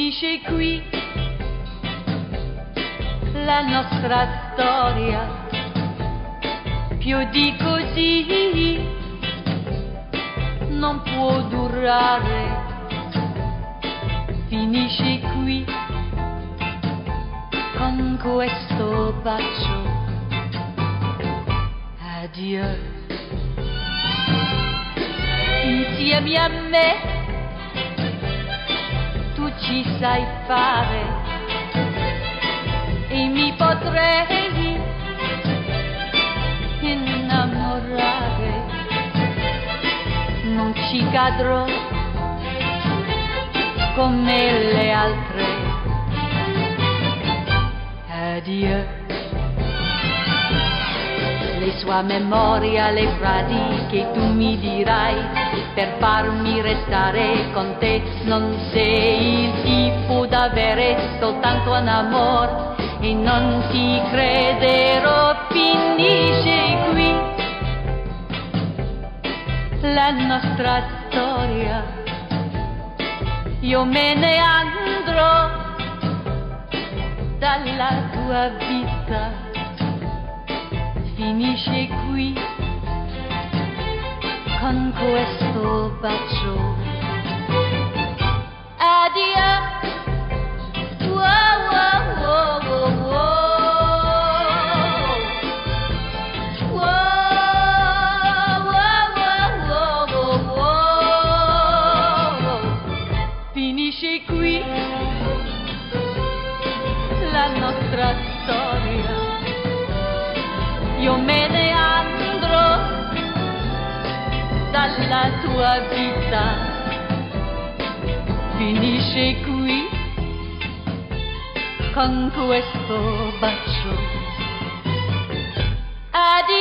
finisce qui la nostra storia, più di così non può durare, finisce qui con questo bacio, addio. Insieme a me tu ci sai fare e mi potrei innamorare, non ci cadrò come le altre, addio. Le sue memoria, le frasi che tu mi dirai per farmi restare con te, non sei il tipo da avere soltanto un amore e non ti crederò, finisce qui la nostra storia, io me ne andrò dalla tua vita, finisce qui con questo bacio, addio. Wow, wow, wow, wow, wow. Wow, wow, wow, wow, wow. Finisce qui la nostra storia, io me ne andrò dalla tua vita, finisce qui con questo bacio, addio.